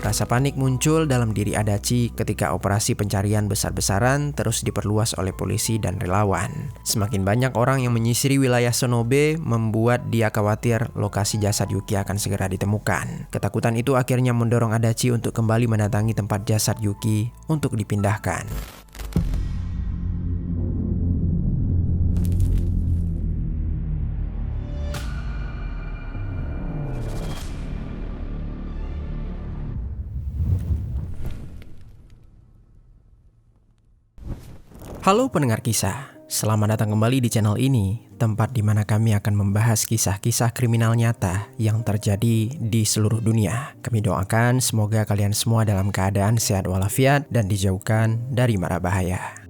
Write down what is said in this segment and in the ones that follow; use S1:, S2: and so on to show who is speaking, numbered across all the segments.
S1: Rasa panik muncul dalam diri Adachi ketika operasi pencarian besar-besaran terus diperluas oleh polisi dan relawan. Semakin banyak orang yang menyisiri wilayah Sonobe membuat dia khawatir lokasi jasad Yuki akan segera ditemukan. Ketakutan itu akhirnya mendorong Adachi untuk kembali mendatangi tempat jasad Yuki untuk dipindahkan. Halo pendengar kisah, selamat datang kembali di channel ini, tempat di mana kami akan membahas kisah-kisah kriminal nyata yang terjadi di seluruh dunia. Kami doakan semoga kalian semua dalam keadaan sehat walafiat dan dijauhkan dari mara bahaya.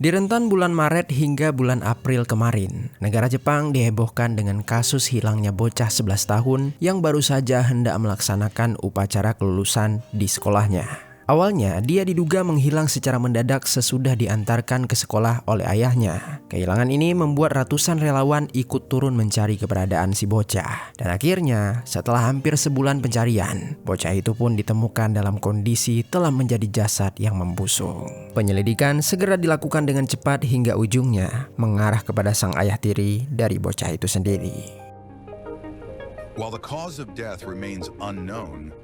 S1: Di rentan bulan Maret hingga bulan April kemarin, negara Jepang dihebohkan dengan kasus hilangnya bocah 11 tahun yang baru saja hendak melaksanakan upacara kelulusan di sekolahnya. Awalnya, dia diduga menghilang secara mendadak sesudah diantarkan ke sekolah oleh ayahnya. Kehilangan ini membuat ratusan relawan ikut turun mencari keberadaan si bocah. Dan akhirnya, setelah hampir sebulan pencarian, bocah itu pun ditemukan dalam kondisi telah menjadi jasad yang membusuk. Penyelidikan segera dilakukan dengan cepat hingga ujungnya mengarah kepada sang ayah tiri dari bocah itu sendiri.
S2: While the cause of death remains unknown,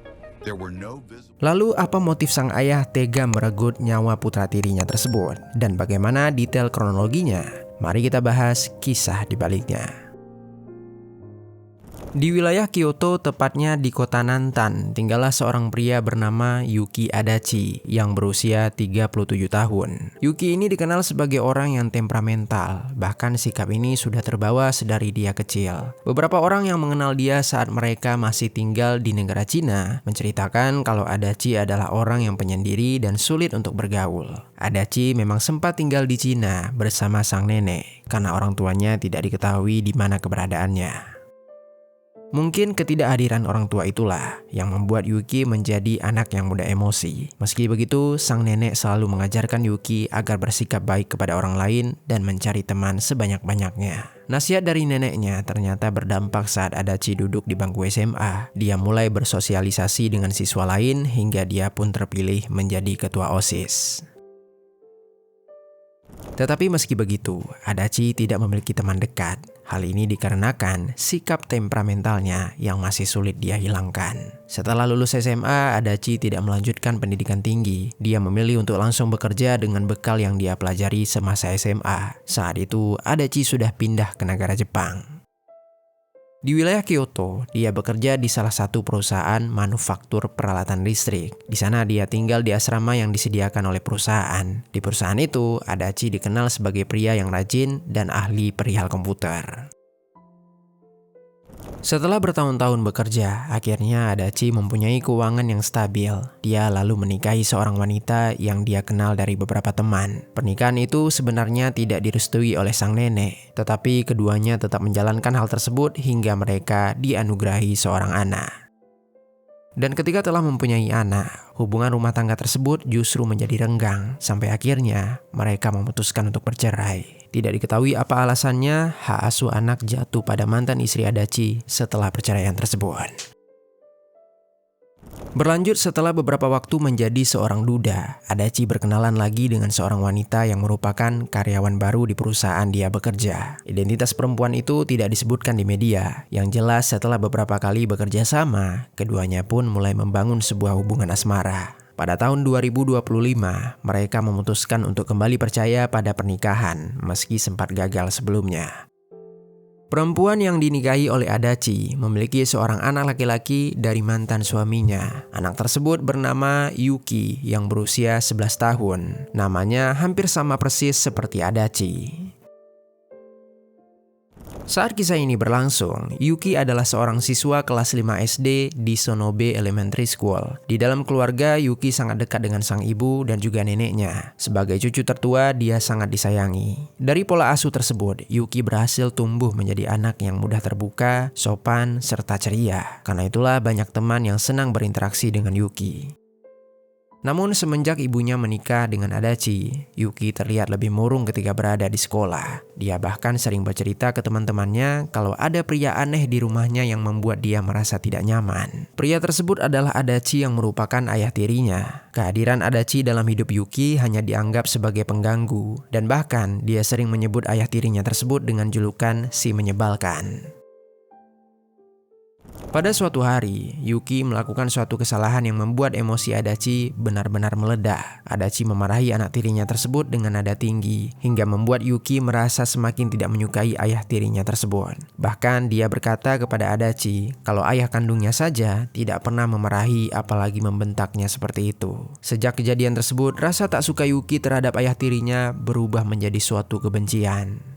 S1: lalu apa motif sang ayah tega meregut nyawa putra tirinya tersebut? Dan bagaimana detail kronologinya? Mari kita bahas kisah di baliknya. Di wilayah Kyoto, tepatnya di kota Nantan, tinggallah seorang pria bernama Yuki Adachi yang berusia 37 tahun. Yuki ini dikenal sebagai orang yang temperamental, bahkan sikap ini sudah terbawa sedari dia kecil. Beberapa orang yang mengenal dia saat mereka masih tinggal di negara Cina menceritakan kalau Adachi adalah orang yang penyendiri dan sulit untuk bergaul. Adachi memang sempat tinggal di Cina bersama sang nenek karena orang tuanya tidak diketahui di mana keberadaannya. Mungkin ketidakhadiran orang tua itulah yang membuat Yuki menjadi anak yang mudah emosi. Meski begitu, sang nenek selalu mengajarkan Yuki agar bersikap baik kepada orang lain dan mencari teman sebanyak-banyaknya. Nasihat dari neneknya ternyata berdampak saat Adachi duduk di bangku SMA. Dia mulai bersosialisasi dengan siswa lain hingga dia pun terpilih menjadi ketua OSIS. Tetapi meski begitu, Adachi tidak memiliki teman dekat. Hal ini dikarenakan sikap temperamentalnya yang masih sulit dia hilangkan. Setelah lulus SMA, Adachi tidak melanjutkan pendidikan tinggi. Dia memilih untuk langsung bekerja dengan bekal yang dia pelajari semasa SMA. Saat itu, Adachi sudah pindah ke negara Jepang. Di wilayah Kyoto, dia bekerja di salah satu perusahaan manufaktur peralatan listrik. Di sana dia tinggal di asrama yang disediakan oleh perusahaan. Di perusahaan itu, Adachi dikenal sebagai pria yang rajin dan ahli perihal komputer. Setelah bertahun-tahun bekerja, akhirnya Adachi mempunyai keuangan yang stabil. Dia lalu menikahi seorang wanita yang dia kenal dari beberapa teman. Pernikahan itu sebenarnya tidak direstui oleh sang nenek, tetapi keduanya tetap menjalankan hal tersebut hingga mereka dianugerahi seorang anak. Dan ketika telah mempunyai anak, hubungan rumah tangga tersebut justru menjadi renggang, sampai akhirnya mereka memutuskan untuk bercerai. Tidak diketahui apa alasannya, hak asuh anak jatuh pada mantan istri Adachi setelah perceraian tersebut. Berlanjut setelah beberapa waktu menjadi seorang duda, Adachi berkenalan lagi dengan seorang wanita yang merupakan karyawan baru di perusahaan dia bekerja. Identitas perempuan itu tidak disebutkan di media. Yang jelas setelah beberapa kali bekerja sama, keduanya pun mulai membangun sebuah hubungan asmara. Pada tahun 2025, mereka memutuskan untuk kembali percaya pada pernikahan meski sempat gagal sebelumnya. Perempuan yang dinikahi oleh Adachi memiliki seorang anak laki-laki dari mantan suaminya. Anak tersebut bernama Yuki yang berusia 11 tahun. Namanya hampir sama persis seperti Adachi. Saat kisah ini berlangsung, Yuki adalah seorang siswa kelas 5 SD di Sonobe Elementary School. Di dalam keluarga, Yuki sangat dekat dengan sang ibu dan juga neneknya. Sebagai cucu tertua, dia sangat disayangi. Dari pola asuh tersebut, Yuki berhasil tumbuh menjadi anak yang mudah terbuka, sopan, serta ceria. Karena itulah banyak teman yang senang berinteraksi dengan Yuki. Namun semenjak ibunya menikah dengan Adachi, Yuki terlihat lebih murung ketika berada di sekolah. Dia bahkan sering bercerita ke teman-temannya kalau ada pria aneh di rumahnya yang membuat dia merasa tidak nyaman. Pria tersebut adalah Adachi yang merupakan ayah tirinya. Kehadiran Adachi dalam hidup Yuki hanya dianggap sebagai pengganggu, dan bahkan dia sering menyebut ayah tirinya tersebut dengan julukan si menyebalkan. Pada suatu hari, Yuki melakukan suatu kesalahan yang membuat emosi Adachi benar-benar meledak. Adachi memarahi anak tirinya tersebut dengan nada tinggi, hingga membuat Yuki merasa semakin tidak menyukai ayah tirinya tersebut. Bahkan dia berkata kepada Adachi kalau ayah kandungnya saja tidak pernah memarahi apalagi membentaknya seperti itu. Sejak kejadian tersebut, rasa tak suka Yuki terhadap ayah tirinya berubah menjadi suatu kebencian.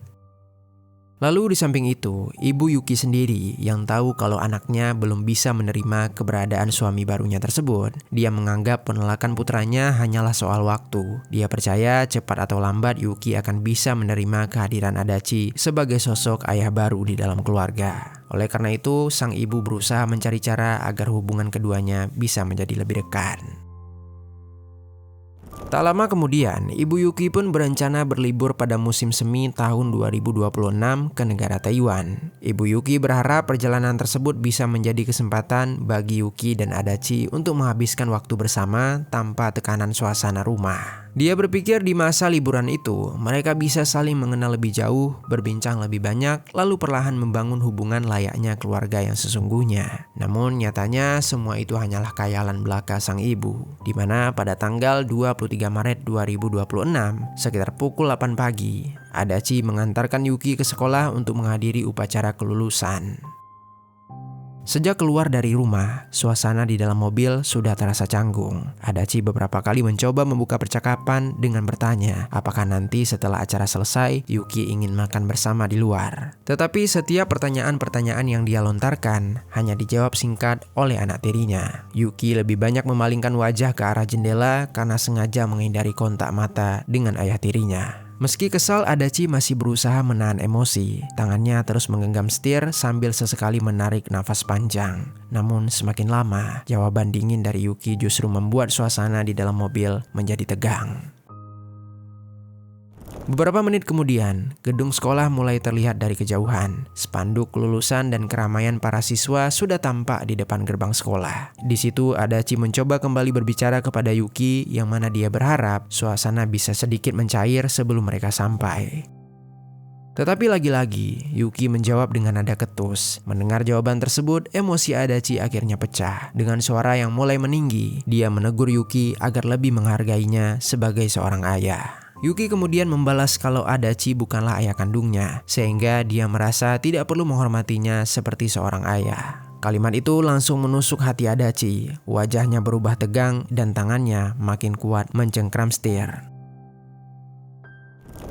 S1: Lalu di samping itu, ibu Yuki sendiri yang tahu kalau anaknya belum bisa menerima keberadaan suami barunya tersebut, dia menganggap penolakan putranya hanyalah soal waktu. Dia percaya cepat atau lambat Yuki akan bisa menerima kehadiran Adachi sebagai sosok ayah baru di dalam keluarga. Oleh karena itu, sang ibu berusaha mencari cara agar hubungan keduanya bisa menjadi lebih dekat. Tak lama kemudian, Ibu Yuki pun berencana berlibur pada musim semi tahun 2026 ke negara Taiwan. Ibu Yuki berharap perjalanan tersebut bisa menjadi kesempatan bagi Yuki dan Adachi untuk menghabiskan waktu bersama tanpa tekanan suasana rumah. Dia berpikir di masa liburan itu, mereka bisa saling mengenal lebih jauh, berbincang lebih banyak, lalu perlahan membangun hubungan layaknya keluarga yang sesungguhnya. Namun nyatanya semua itu hanyalah khayalan belaka sang ibu, di mana pada tanggal 23 Maret 2026, sekitar pukul 8 pagi, Adachi mengantarkan Yuki ke sekolah untuk menghadiri upacara kelulusan. Sejak keluar dari rumah, suasana di dalam mobil sudah terasa canggung. Adachi beberapa kali mencoba membuka percakapan dengan bertanya apakah nanti setelah acara selesai, Yuki ingin makan bersama di luar. Tetapi setiap pertanyaan-pertanyaan yang dia lontarkan hanya dijawab singkat oleh anak tirinya. Yuki lebih banyak memalingkan wajah ke arah jendela karena sengaja menghindari kontak mata dengan ayah tirinya. Meski kesal, Adachi masih berusaha menahan emosi. Tangannya terus menggenggam setir sambil sesekali menarik nafas panjang. Namun semakin lama, jawaban dingin dari Yuki justru membuat suasana di dalam mobil menjadi tegang. Beberapa menit kemudian, gedung sekolah mulai terlihat dari kejauhan. Spanduk kelulusan dan keramaian para siswa sudah tampak di depan gerbang sekolah. Di situ, Adachi mencoba kembali berbicara kepada Yuki, yang mana dia berharap suasana bisa sedikit mencair sebelum mereka sampai. Tetapi lagi-lagi, Yuki menjawab dengan nada ketus. Mendengar jawaban tersebut, emosi Adachi akhirnya pecah. Dengan suara yang mulai meninggi, dia menegur Yuki agar lebih menghargainya sebagai seorang ayah. Yuki kemudian membalas kalau Adachi bukanlah ayah kandungnya, sehingga dia merasa tidak perlu menghormatinya seperti seorang ayah. Kalimat itu langsung menusuk hati Adachi. Wajahnya berubah tegang dan tangannya makin kuat mencengkram setir.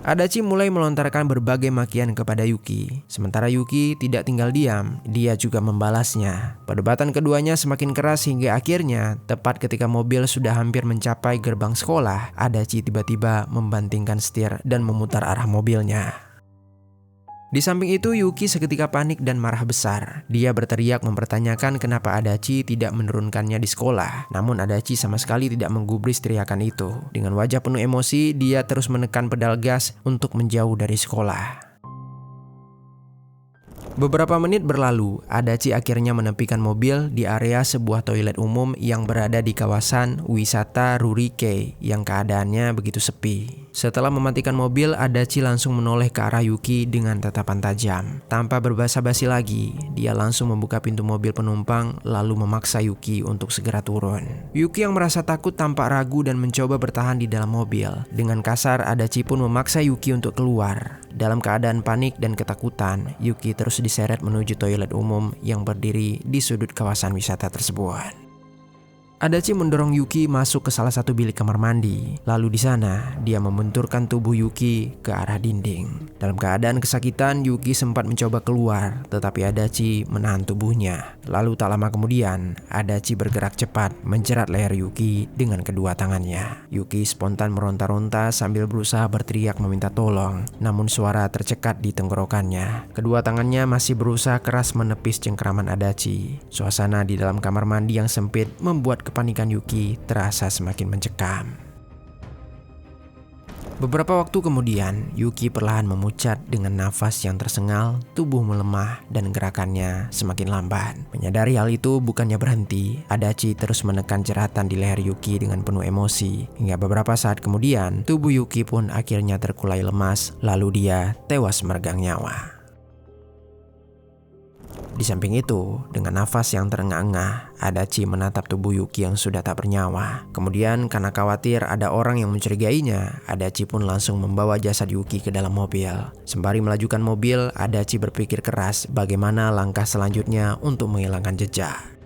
S1: Adachi mulai melontarkan berbagai makian kepada Yuki. Sementara Yuki tidak tinggal diam, dia juga membalasnya. Perdebatan keduanya semakin keras hingga akhirnya, tepat ketika mobil sudah hampir mencapai gerbang sekolah, Adachi tiba-tiba membantingkan setir dan memutar arah mobilnya. Di samping itu, Yuki seketika panik dan marah besar. Dia berteriak mempertanyakan kenapa Adachi tidak menurunkannya di sekolah. Namun Adachi sama sekali tidak menggubris teriakan itu. Dengan wajah penuh emosi, dia terus menekan pedal gas untuk menjauh dari sekolah. Beberapa menit berlalu, Adachi akhirnya menepikan mobil di area sebuah toilet umum yang berada di kawasan wisata Rurikei yang keadaannya begitu sepi. Setelah mematikan mobil, Adachi langsung menoleh ke arah Yuki dengan tatapan tajam. Tanpa berbasa-basi lagi, dia langsung membuka pintu mobil penumpang lalu memaksa Yuki untuk segera turun. Yuki yang merasa takut tampak ragu dan mencoba bertahan di dalam mobil. Dengan kasar, Adachi pun memaksa Yuki untuk keluar. Dalam keadaan panik dan ketakutan, Yuki terus diseret menuju toilet umum yang berdiri di sudut kawasan wisata tersebut. Adachi mendorong Yuki masuk ke salah satu bilik kamar mandi. Lalu di sana, dia membenturkan tubuh Yuki ke arah dinding. Dalam keadaan kesakitan, Yuki sempat mencoba keluar, tetapi Adachi menahan tubuhnya. Lalu tak lama kemudian, Adachi bergerak cepat menjerat leher Yuki dengan kedua tangannya. Yuki spontan meronta-ronta sambil berusaha berteriak meminta tolong, namun suara tercekat di tenggorokannya. Kedua tangannya masih berusaha keras menepis cengkraman Adachi. Suasana di dalam kamar mandi yang sempit membuat kepanikan Yuki terasa semakin mencekam. Beberapa waktu kemudian, Yuki perlahan memucat dengan nafas yang tersengal, tubuh melemah, dan gerakannya semakin lamban. Menyadari hal itu, bukannya berhenti, Adachi terus menekan jeratan di leher Yuki dengan penuh emosi. Hingga beberapa saat kemudian, tubuh Yuki pun akhirnya terkulai lemas, lalu dia tewas meregang nyawa. Di samping itu, dengan nafas yang terengah-engah, Adachi menatap tubuh Yuki yang sudah tak bernyawa. Kemudian karena khawatir ada orang yang mencurigainya, Adachi pun langsung membawa jasad Yuki ke dalam mobil. Sembari melajukan mobil, Adachi berpikir keras bagaimana langkah selanjutnya untuk menghilangkan jejak.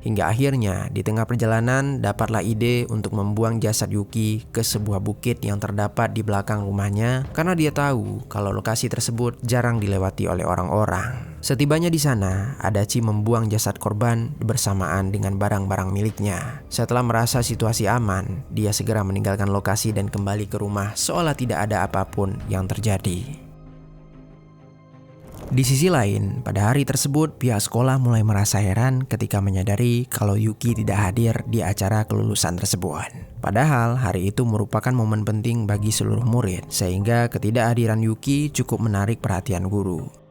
S1: Hingga akhirnya di tengah perjalanan dapatlah ide untuk membuang jasad Yuki ke sebuah bukit yang terdapat di belakang rumahnya karena dia tahu kalau lokasi tersebut jarang dilewati oleh orang-orang. Setibanya di sana, Adachi membuang jasad korban bersamaan dengan barang-barang miliknya. Setelah merasa situasi aman, dia segera meninggalkan lokasi dan kembali ke rumah seolah tidak ada apapun yang terjadi. Di sisi lain, pada hari tersebut pihak sekolah mulai merasa heran ketika menyadari kalau Yuki tidak hadir di acara kelulusan tersebut. Padahal hari itu merupakan momen penting bagi seluruh murid, sehingga ketidakhadiran Yuki cukup menarik perhatian guru.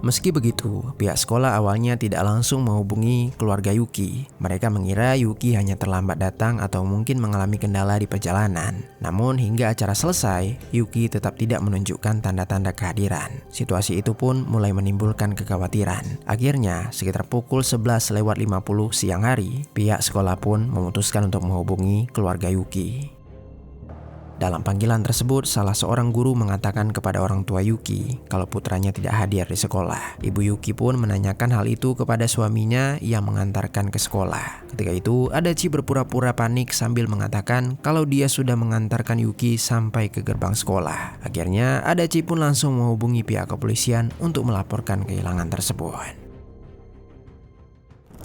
S1: Meski begitu, pihak sekolah awalnya tidak langsung menghubungi keluarga Yuki. Mereka mengira Yuki hanya terlambat datang atau mungkin mengalami kendala di perjalanan. Namun hingga acara selesai, Yuki tetap tidak menunjukkan tanda-tanda kehadiran. Situasi itu pun mulai menimbulkan kekhawatiran. Akhirnya, sekitar pukul 11:50 siang hari, pihak sekolah pun memutuskan untuk menghubungi keluarga Yuki. Dalam panggilan tersebut, salah seorang guru mengatakan kepada orang tua Yuki kalau putranya tidak hadir di sekolah. Ibu Yuki pun menanyakan hal itu kepada suaminya yang mengantarkan ke sekolah. Ketika itu, Adachi berpura-pura panik sambil mengatakan kalau dia sudah mengantarkan Yuki sampai ke gerbang sekolah. Akhirnya, Adachi pun langsung menghubungi pihak kepolisian untuk melaporkan kehilangan tersebut.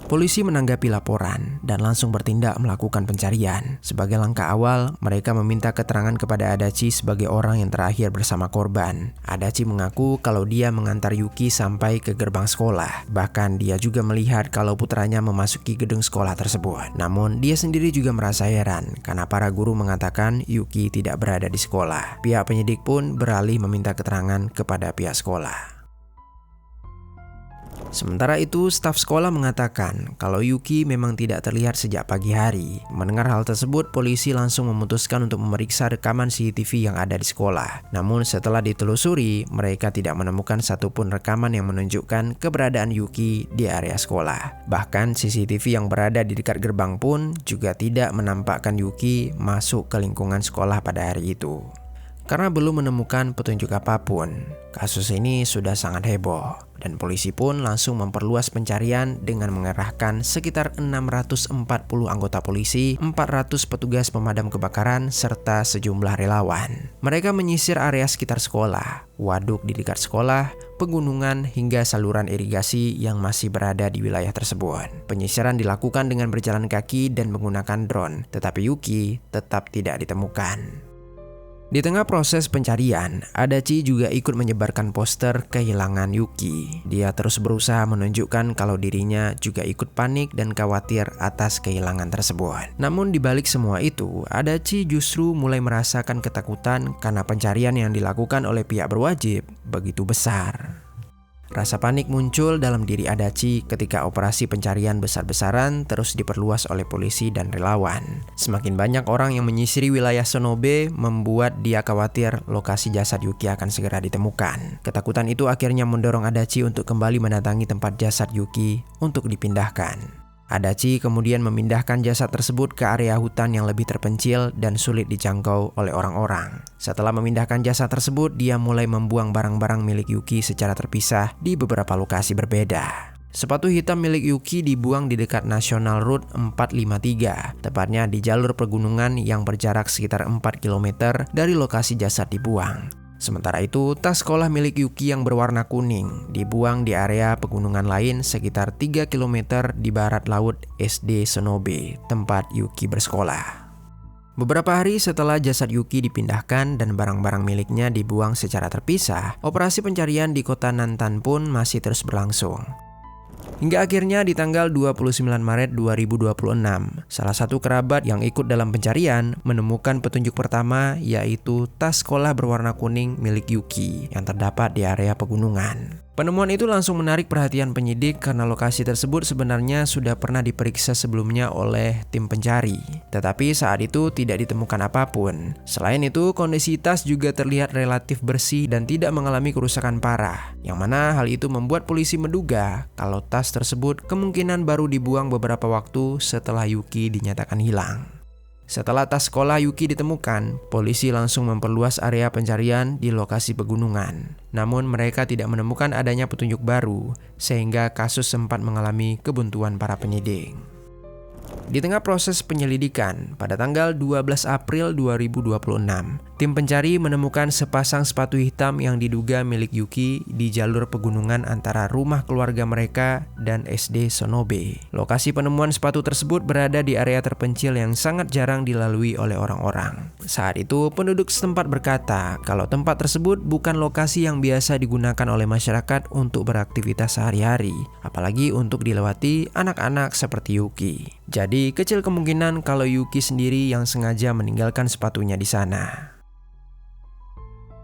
S1: Polisi menanggapi laporan dan langsung bertindak melakukan pencarian. Sebagai langkah awal, mereka meminta keterangan kepada Adachi sebagai orang yang terakhir bersama korban. Adachi mengaku kalau dia mengantar Yuki sampai ke gerbang sekolah. Bahkan dia juga melihat kalau putranya memasuki gedung sekolah tersebut. Namun dia sendiri juga merasa heran karena para guru mengatakan Yuki tidak berada di sekolah. Pihak penyidik pun beralih meminta keterangan kepada pihak sekolah. Sementara itu, staf sekolah mengatakan kalau Yuki memang tidak terlihat sejak pagi hari. Mendengar hal tersebut, polisi langsung memutuskan untuk memeriksa rekaman CCTV yang ada di sekolah. Namun setelah ditelusuri, mereka tidak menemukan satupun rekaman yang menunjukkan keberadaan Yuki di area sekolah. Bahkan CCTV yang berada di dekat gerbang pun juga tidak menampakkan Yuki masuk ke lingkungan sekolah pada hari itu. Karena belum menemukan petunjuk apapun, kasus ini sudah sangat heboh dan polisi pun langsung memperluas pencarian dengan mengerahkan sekitar 640 anggota polisi, 400 petugas pemadam kebakaran, serta sejumlah relawan. Mereka menyisir area sekitar sekolah, waduk di dekat sekolah, pegunungan hingga saluran irigasi yang masih berada di wilayah tersebut. Penyisiran dilakukan dengan berjalan kaki dan menggunakan drone, tetapi Yuki tetap tidak ditemukan. Di tengah proses pencarian, Adachi juga ikut menyebarkan poster kehilangan Yuki. Dia terus berusaha menunjukkan kalau dirinya juga ikut panik dan khawatir atas kehilangan tersebut. Namun di balik semua itu, Adachi justru mulai merasakan ketakutan karena pencarian yang dilakukan oleh pihak berwajib begitu besar. Rasa panik muncul dalam diri Adachi ketika operasi pencarian besar-besaran terus diperluas oleh polisi dan relawan. Semakin banyak orang yang menyisiri wilayah Sonobe membuat dia khawatir lokasi jasad Yuki akan segera ditemukan. Ketakutan itu akhirnya mendorong Adachi untuk kembali mendatangi tempat jasad Yuki untuk dipindahkan. Adachi kemudian memindahkan jasad tersebut ke area hutan yang lebih terpencil dan sulit dijangkau oleh orang-orang. Setelah memindahkan jasad tersebut, dia mulai membuang barang-barang milik Yuki secara terpisah di beberapa lokasi berbeda. Sepatu hitam milik Yuki dibuang di dekat National Road 453, tepatnya di jalur pegunungan yang berjarak sekitar 4 km dari lokasi jasad dibuang. Sementara itu, tas sekolah milik Yuki yang berwarna kuning dibuang di area pegunungan lain sekitar 3 km di barat laut SD Sonobe, tempat Yuki bersekolah. Beberapa hari setelah jasad Yuki dipindahkan dan barang-barang miliknya dibuang secara terpisah, operasi pencarian di kota Nantan pun masih terus berlangsung. Hingga akhirnya di tanggal 29 Maret 2026, salah satu kerabat yang ikut dalam pencarian menemukan petunjuk pertama, yaitu tas sekolah berwarna kuning milik Yuki yang terdapat di area pegunungan. Penemuan itu langsung menarik perhatian penyidik karena lokasi tersebut sebenarnya sudah pernah diperiksa sebelumnya oleh tim pencari. Tetapi saat itu tidak ditemukan apapun. Selain itu, kondisi tas juga terlihat relatif bersih dan tidak mengalami kerusakan parah. Yang mana hal itu membuat polisi menduga kalau tas tersebut kemungkinan baru dibuang beberapa waktu setelah Yuki dinyatakan hilang. Setelah tas sekolah Yuki ditemukan, polisi langsung memperluas area pencarian di lokasi pegunungan. Namun mereka tidak menemukan adanya petunjuk baru, sehingga kasus sempat mengalami kebuntuan para penyidik. Di tengah proses penyelidikan, pada tanggal 12 April 2026, tim pencari menemukan sepasang sepatu hitam yang diduga milik Yuki di jalur pegunungan antara rumah keluarga mereka dan SD Sonobe. Lokasi penemuan sepatu tersebut berada di area terpencil yang sangat jarang dilalui oleh orang-orang. Saat itu, penduduk setempat berkata kalau tempat tersebut bukan lokasi yang biasa digunakan oleh masyarakat untuk beraktivitas sehari-hari, apalagi untuk dilewati anak-anak seperti Yuki. Jadi, kecil kemungkinan kalau Yuki sendiri yang sengaja meninggalkan sepatunya di sana.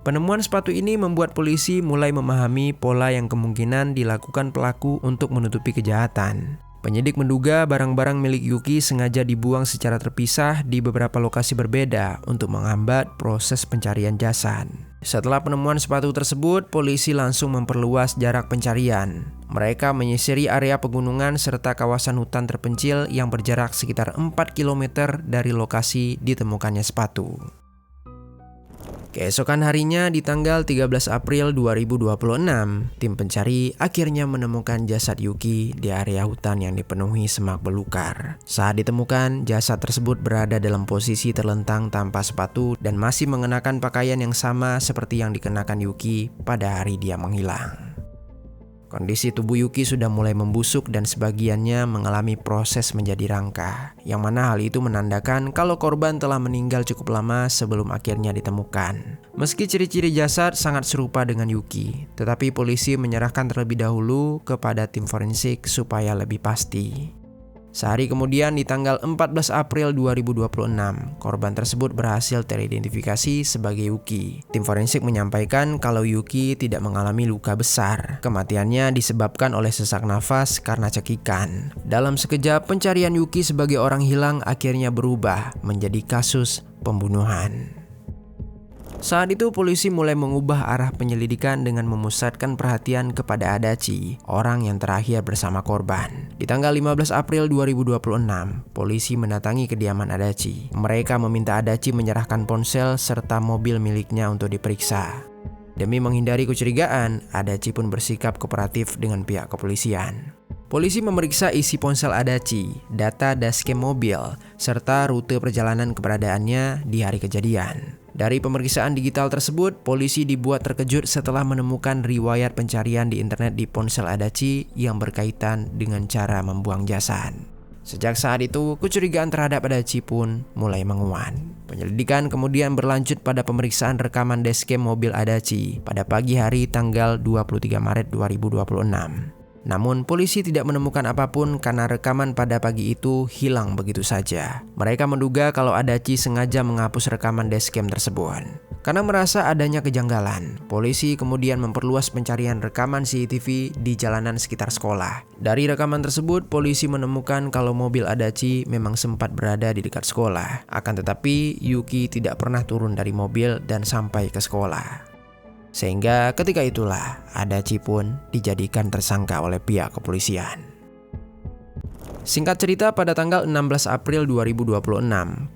S1: Penemuan sepatu ini membuat polisi mulai memahami pola yang kemungkinan dilakukan pelaku untuk menutupi kejahatan. Penyidik menduga barang-barang milik Yuki sengaja dibuang secara terpisah di beberapa lokasi berbeda untuk menghambat proses pencarian jasad. Setelah penemuan sepatu tersebut, polisi langsung memperluas jarak pencarian. Mereka menyisiri area pegunungan serta kawasan hutan terpencil yang berjarak sekitar 4 km dari lokasi ditemukannya sepatu. Keesokan harinya di tanggal 13 April 2026, tim pencari akhirnya menemukan jasad Yuki di area hutan yang dipenuhi semak belukar. Saat ditemukan, jasad tersebut berada dalam posisi terlentang tanpa sepatu dan masih mengenakan pakaian yang sama seperti yang dikenakan Yuki pada hari dia menghilang. Kondisi tubuh Yuki sudah mulai membusuk dan sebagiannya mengalami proses menjadi rangka, yang mana hal itu menandakan kalau korban telah meninggal cukup lama sebelum akhirnya ditemukan. Meski ciri-ciri jasad sangat serupa dengan Yuki, tetapi polisi menyerahkan terlebih dahulu kepada tim forensik supaya lebih pasti. Sehari kemudian di tanggal 14 April 2026, korban tersebut berhasil teridentifikasi sebagai Yuki. Tim forensik menyampaikan kalau Yuki tidak mengalami luka besar. Kematiannya disebabkan oleh sesak nafas karena cekikan. Dalam sekejap, pencarian Yuki sebagai orang hilang akhirnya berubah menjadi kasus pembunuhan. Saat itu polisi mulai mengubah arah penyelidikan dengan memusatkan perhatian kepada Adachi, orang yang terakhir bersama korban. Di tanggal 15 April 2026, polisi mendatangi kediaman Adachi. Mereka meminta Adachi menyerahkan ponsel serta mobil miliknya untuk diperiksa. Demi menghindari kecurigaan, Adachi pun bersikap kooperatif dengan pihak kepolisian. Polisi memeriksa isi ponsel Adachi, data dashcam mobil, serta rute perjalanan keberadaannya di hari kejadian. Dari pemeriksaan digital tersebut, polisi dibuat terkejut setelah menemukan riwayat pencarian di internet di ponsel Adachi yang berkaitan dengan cara membuang jasad. Sejak saat itu, kecurigaan terhadap Adachi pun mulai menguat. Penyelidikan kemudian berlanjut pada pemeriksaan rekaman dashcam mobil Adachi pada pagi hari tanggal 23 Maret 2026. Namun polisi tidak menemukan apapun karena rekaman pada pagi itu hilang begitu saja. Mereka menduga kalau Adachi sengaja menghapus rekaman dashcam tersebut. Karena merasa adanya kejanggalan, polisi kemudian memperluas pencarian rekaman CCTV di jalanan sekitar sekolah. Dari rekaman tersebut, polisi menemukan kalau mobil Adachi memang sempat berada di dekat sekolah. Akan tetapi, Yuki tidak pernah turun dari mobil dan sampai ke sekolah. Sehingga ketika itulah Adachi pun dijadikan tersangka oleh pihak kepolisian. Singkat cerita, pada tanggal 16 April 2026,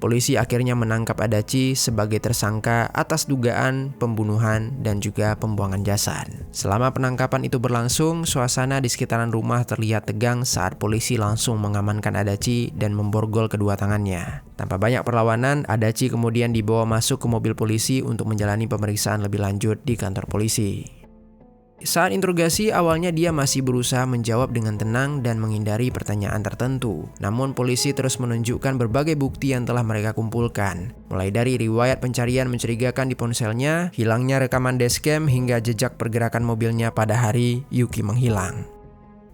S1: polisi akhirnya menangkap Adachi sebagai tersangka atas dugaan pembunuhan dan juga pembuangan jasad. Selama penangkapan itu berlangsung, suasana di sekitaran rumah terlihat tegang saat polisi langsung mengamankan Adachi dan memborgol kedua tangannya. Tanpa banyak perlawanan, Adachi kemudian dibawa masuk ke mobil polisi untuk menjalani pemeriksaan lebih lanjut di kantor polisi. Saat interogasi, awalnya dia masih berusaha menjawab dengan tenang dan menghindari pertanyaan tertentu. Namun polisi terus menunjukkan berbagai bukti yang telah mereka kumpulkan. Mulai dari riwayat pencarian mencurigakan di ponselnya, hilangnya rekaman dashcam hingga jejak pergerakan mobilnya pada hari Yuki menghilang.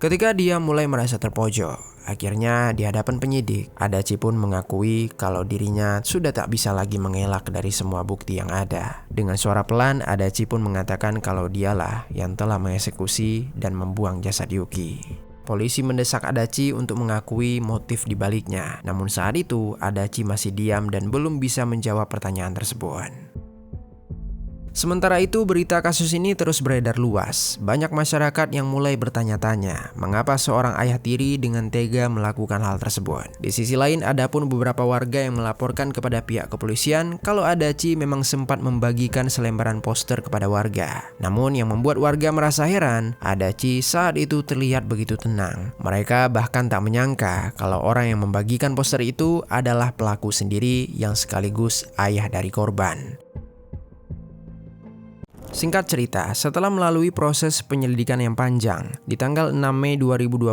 S1: Ketika dia mulai merasa terpojok, akhirnya di hadapan penyidik, Adachi pun mengakui kalau dirinya sudah tak bisa lagi mengelak dari semua bukti yang ada. Dengan suara pelan, Adachi pun mengatakan kalau dialah yang telah mengeksekusi dan membuang jasad Yuki. Polisi mendesak Adachi untuk mengakui motif di baliknya. Namun saat itu, Adachi masih diam dan belum bisa menjawab pertanyaan tersebut. Sementara itu, berita kasus ini terus beredar luas. Banyak masyarakat yang mulai bertanya-tanya, mengapa seorang ayah tiri dengan tega melakukan hal tersebut. Di sisi lain, ada pun beberapa warga yang melaporkan kepada pihak kepolisian kalau Adachi memang sempat membagikan selembaran poster kepada warga. Namun yang membuat warga merasa heran, Adachi saat itu terlihat begitu tenang. Mereka bahkan tak menyangka kalau orang yang membagikan poster itu adalah pelaku sendiri yang sekaligus ayah dari korban. Singkat cerita, setelah melalui proses penyelidikan yang panjang, di tanggal 6 Mei 2026,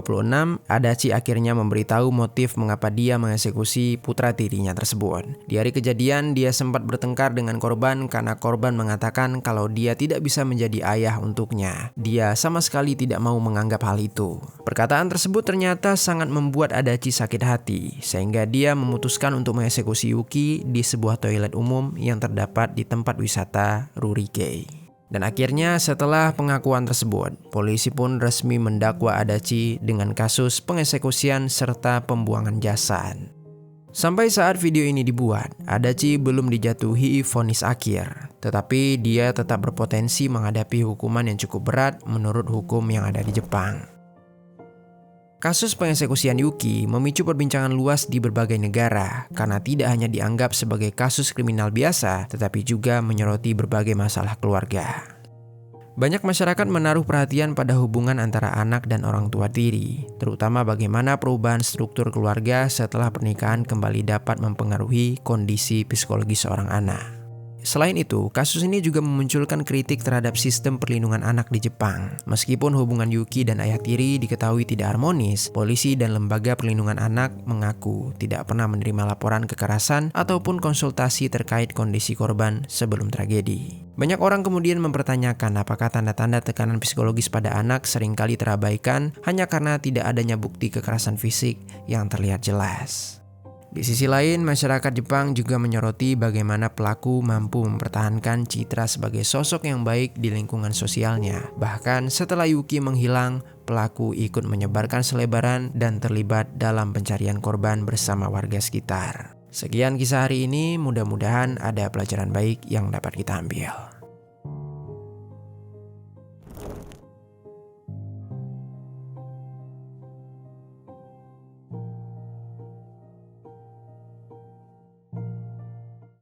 S1: Adachi akhirnya memberitahu motif mengapa dia mengeksekusi putra tirinya tersebut. Di hari kejadian, dia sempat bertengkar dengan korban karena korban mengatakan kalau dia tidak bisa menjadi ayah untuknya. Dia sama sekali tidak mau menganggap hal itu. Perkataan tersebut ternyata sangat membuat Adachi sakit hati, sehingga dia memutuskan untuk mengeksekusi Yuki di sebuah toilet umum yang terdapat di tempat wisata Rurikei. Dan akhirnya setelah pengakuan tersebut, polisi pun resmi mendakwa Adachi dengan kasus pengeksekusian serta pembuangan jasad. Sampai saat video ini dibuat, Adachi belum dijatuhi vonis akhir, tetapi dia tetap berpotensi menghadapi hukuman yang cukup berat menurut hukum yang ada di Jepang. Kasus pengeksekusian Yuki memicu perbincangan luas di berbagai negara karena tidak hanya dianggap sebagai kasus kriminal biasa, tetapi juga menyoroti berbagai masalah keluarga. Banyak masyarakat menaruh perhatian pada hubungan antara anak dan orang tua tiri, terutama bagaimana perubahan struktur keluarga setelah pernikahan kembali dapat mempengaruhi kondisi psikologi seorang anak. Selain itu, kasus ini juga memunculkan kritik terhadap sistem perlindungan anak di Jepang. Meskipun hubungan Yuki dan ayah tiri diketahui tidak harmonis, polisi dan lembaga perlindungan anak mengaku tidak pernah menerima laporan kekerasan ataupun konsultasi terkait kondisi korban sebelum tragedi. Banyak orang kemudian mempertanyakan apakah tanda-tanda tekanan psikologis pada anak seringkali terabaikan hanya karena tidak adanya bukti kekerasan fisik yang terlihat jelas. Di sisi lain, masyarakat Jepang juga menyoroti bagaimana pelaku mampu mempertahankan citra sebagai sosok yang baik di lingkungan sosialnya. Bahkan setelah Yuki menghilang, pelaku ikut menyebarkan selebaran dan terlibat dalam pencarian korban bersama warga sekitar. Sekian kisah hari ini, mudah-mudahan ada pelajaran baik yang dapat kita ambil.